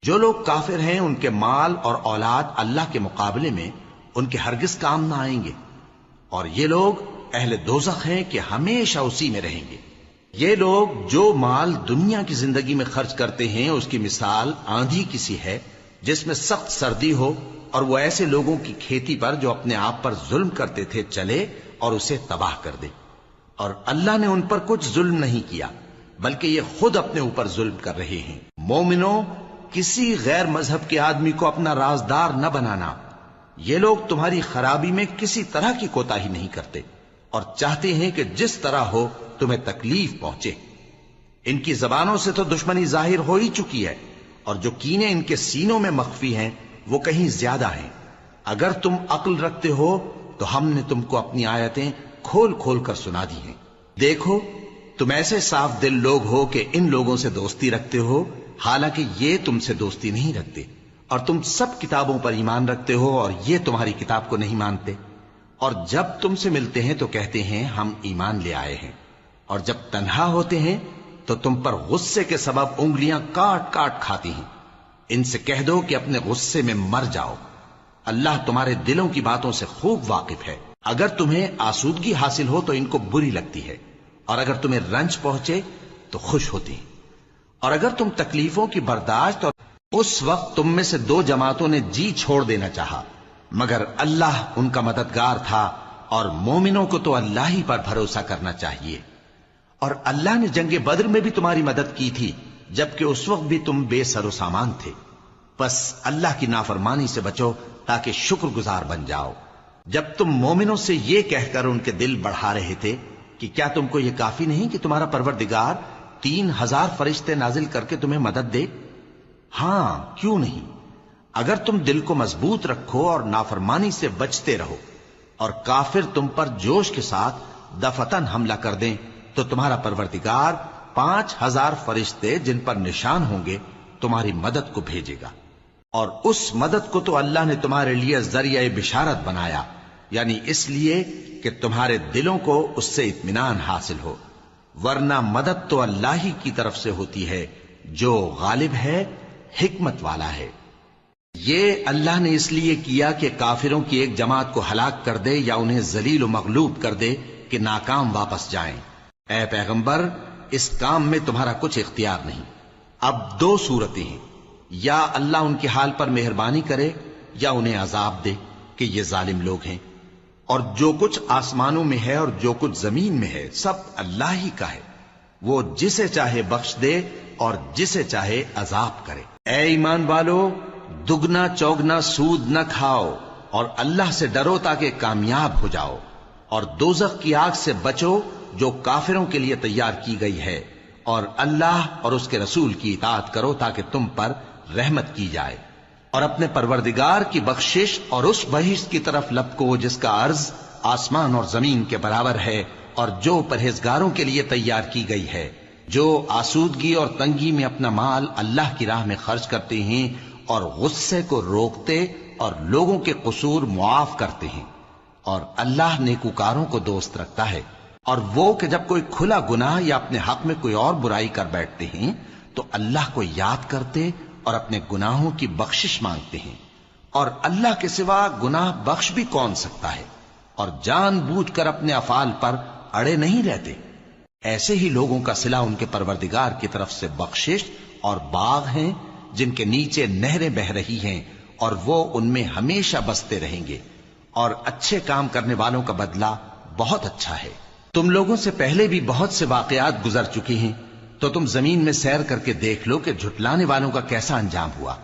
جو لوگ کافر ہیں ان کے مال اور اولاد اللہ کے مقابلے میں ان کے ہرگز کام نہ آئیں گے، اور یہ لوگ اہل دوزخ ہیں کہ ہمیشہ اسی میں رہیں گے۔ یہ لوگ جو مال دنیا کی زندگی میں خرچ کرتے ہیں اس کی مثال آندھی کسی ہے جس میں سخت سردی ہو، اور وہ ایسے لوگوں کی کھیتی پر جو اپنے آپ پر ظلم کرتے تھے چلے اور اسے تباہ کر دے۔ اور اللہ نے ان پر کچھ ظلم نہیں کیا بلکہ یہ خود اپنے اوپر ظلم کر رہے ہیں۔ مومنوں، کسی غیر مذہب کے آدمی کو اپنا رازدار نہ بنانا۔ یہ لوگ تمہاری خرابی میں کسی طرح کی کوتاہی نہیں کرتے اور چاہتے ہیں کہ جس طرح ہو تمہیں تکلیف پہنچے۔ ان کی زبانوں سے تو دشمنی ظاہر ہو ہی چکی ہے، اور جو کینے ان کے سینوں میں مخفی ہیں وہ کہیں زیادہ ہیں۔ اگر تم عقل رکھتے ہو تو ہم نے تم کو اپنی آیتیں کھول کھول کر سنا دی ہیں۔ دیکھو، تم ایسے صاف دل لوگ ہو کہ ان لوگوں سے دوستی رکھتے ہو، حالانکہ یہ تم سے دوستی نہیں رکھتے، اور تم سب کتابوں پر ایمان رکھتے ہو اور یہ تمہاری کتاب کو نہیں مانتے۔ اور جب تم سے ملتے ہیں تو کہتے ہیں ہم ایمان لے آئے ہیں، اور جب تنہا ہوتے ہیں تو تم پر غصے کے سبب انگلیاں کاٹ کاٹ کھاتی ہیں۔ ان سے کہہ دو کہ اپنے غصے میں مر جاؤ، اللہ تمہارے دلوں کی باتوں سے خوب واقف ہے۔ اگر تمہیں آسودگی حاصل ہو تو ان کو بری لگتی ہے، اور اگر تمہیں رنج پہنچے تو خوش ہوتی ہیں۔ اور اگر تم تکلیفوں کی برداشت، اور اس وقت تم میں سے دو جماعتوں نے جی چھوڑ دینا چاہا، مگر اللہ ان کا مددگار تھا، اور مومنوں کو تو اللہ ہی پر بھروسہ کرنا چاہیے۔ اور اللہ نے جنگ بدر میں بھی تمہاری مدد کی تھی جبکہ اس وقت بھی تم بے سر و سامان تھے۔ بس اللہ کی نافرمانی سے بچو تاکہ شکر گزار بن جاؤ۔ جب تم مومنوں سے یہ کہہ کر ان کے دل بڑھا رہے تھے کہ کیا تم کو یہ کافی نہیں کہ تمہارا پروردگار 3000 فرشتے نازل کر کے تمہیں مدد دے؟ ہاں، کیوں نہیں؟ اگر تم دل کو مضبوط رکھو اور نافرمانی سے بچتے رہو، اور کافر تم پر جوش کے ساتھ دفتن حملہ کر دیں، تو تمہارا پروردگار 5000 فرشتے جن پر نشان ہوں گے تمہاری مدد کو بھیجے گا۔ اور اس مدد کو تو اللہ نے تمہارے لیے ذریعہ بشارت بنایا، یعنی اس لیے کہ تمہارے دلوں کو اس سے اطمینان حاصل ہو، ورنہ مدد تو اللہ ہی کی طرف سے ہوتی ہے جو غالب ہے، حکمت والا ہے۔ یہ اللہ نے اس لیے کیا کہ کافروں کی ایک جماعت کو ہلاک کر دے یا انہیں ذلیل و مغلوب کر دے کہ ناکام واپس جائیں۔ اے پیغمبر، اس کام میں تمہارا کچھ اختیار نہیں۔ اب دو صورتیں ہیں، یا اللہ ان کے حال پر مہربانی کرے یا انہیں عذاب دے کہ یہ ظالم لوگ ہیں۔ اور جو کچھ آسمانوں میں ہے اور جو کچھ زمین میں ہے سب اللہ ہی کا ہے، وہ جسے چاہے بخش دے اور جسے چاہے عذاب کرے۔ اے ایمان والو، دگنا چوگنا سود نہ کھاؤ اور اللہ سے ڈرو تاکہ کامیاب ہو جاؤ، اور دوزخ کی آگ سے بچو جو کافروں کے لیے تیار کی گئی ہے، اور اللہ اور اس کے رسول کی اطاعت کرو تاکہ تم پر رحمت کی جائے، اور اپنے پروردگار کی بخشش اور اس بہشت کی طرف لپکو جس کا عرض آسمان اور زمین کے برابر ہے، اور جو پرہیزگاروں کے لیے تیار کی گئی ہے، جو آسودگی اور تنگی میں اپنا مال اللہ کی راہ میں خرچ کرتے ہیں اور غصے کو روکتے اور لوگوں کے قصور معاف کرتے ہیں۔ اور اللہ نیکوکاروں کو دوست رکھتا ہے۔ اور وہ کہ جب کوئی کھلا گناہ یا اپنے حق میں کوئی اور برائی کر بیٹھتے ہیں تو اللہ کو یاد کرتے اور اپنے گناہوں کی بخشش مانگتے ہیں، اور اللہ کے سوا گناہ بخش بھی کون سکتا ہے، اور جان بوجھ کر اپنے افعال پر اڑے نہیں رہتے۔ ایسے ہی لوگوں کا صلہ ان کے پروردگار کی طرف سے بخشش اور باغ ہیں جن کے نیچے نہریں بہ رہی ہیں، اور وہ ان میں ہمیشہ بستے رہیں گے، اور اچھے کام کرنے والوں کا بدلہ بہت اچھا ہے۔ تم لوگوں سے پہلے بھی بہت سے واقعات گزر چکے ہیں، تو تم زمین میں سیر کر کے دیکھ لو کہ جھٹلانے والوں کا کیسا انجام ہوا۔